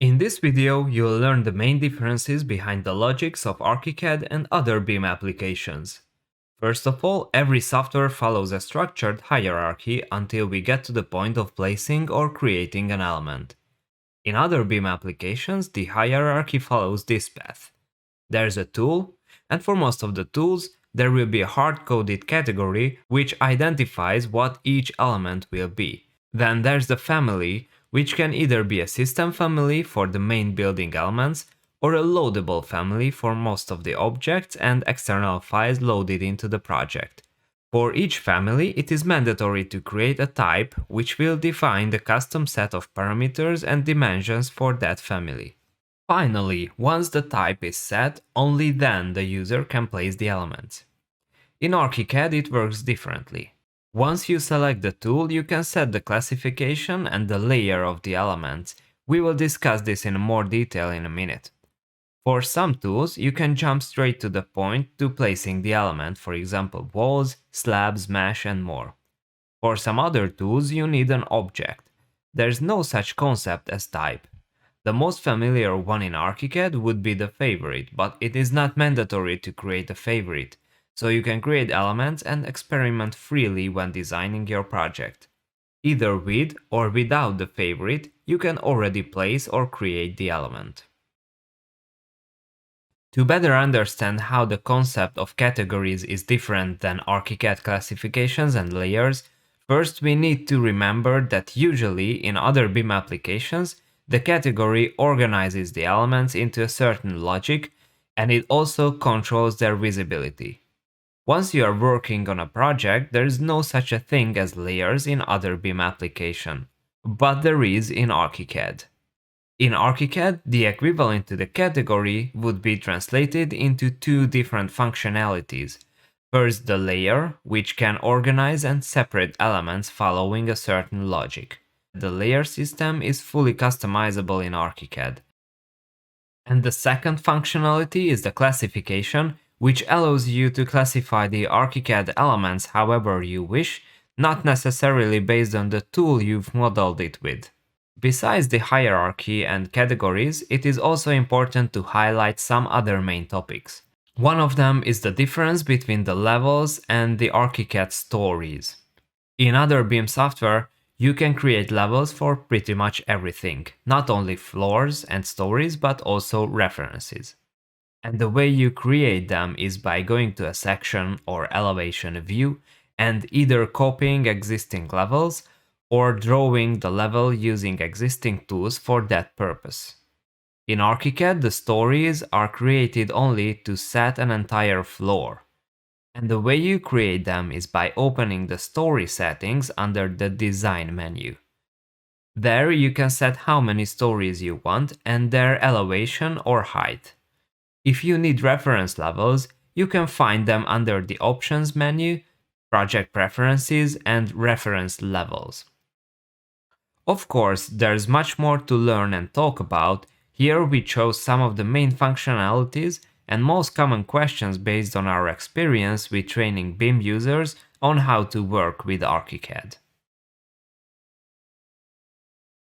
In this video, you'll learn the main differences behind the logics of Archicad and other BIM applications. First of all, every software follows a structured hierarchy until we get to the point of placing or creating an element. In other BIM applications, the hierarchy follows this path. There's a tool, and for most of the tools, there will be a hard-coded category which identifies what each element will be. Then there's the family, which can either be a system family for the main building elements or a loadable family for most of the objects and external files loaded into the project. For each family, it is mandatory to create a type which will define the custom set of parameters and dimensions for that family. Finally, once the type is set, only then the user can place the elements. In Archicad it works differently. Once you select the tool, you can set the classification and the layer of the elements. We will discuss this in more detail in a minute. For some tools, you can jump straight to the point to placing the element, for example walls, slabs, mesh and more. For some other tools, you need an object. There's no such concept as type. The most familiar one in Archicad would be the favorite, but it is not mandatory to create a favorite, so you can create elements and experiment freely when designing your project. Either with or without the favorite, you can already place or create the element. To better understand how the concept of categories is different than Archicad classifications and layers, first we need to remember that usually in other BIM applications, the category organizes the elements into a certain logic, and it also controls their visibility. Once you are working on a project, there is no such a thing as layers in other BIM application, but there is in Archicad. In Archicad, the equivalent to the category would be translated into two different functionalities. First, the layer, which can organize and separate elements following a certain logic. The layer system is fully customizable in Archicad. And the second functionality is the classification, which allows you to classify the Archicad elements however you wish, not necessarily based on the tool you've modeled it with. Besides the hierarchy and categories, it is also important to highlight some other main topics. One of them is the difference between the levels and the Archicad stories. In other BIM software, you can create levels for pretty much everything, not only floors and stories but also references. And the way you create them is by going to a section or elevation view and either copying existing levels or drawing the level using existing tools for that purpose. In Archicad, the stories are created only to set an entire floor. And the way you create them is by opening the story settings under the design menu. There you can set how many stories you want and their elevation or height. If you need reference levels, you can find them under the options menu, project preferences and reference levels. Of course, there's much more to learn and talk about. Here we chose some of the main functionalities and most common questions based on our experience with training BIM users on how to work with Archicad.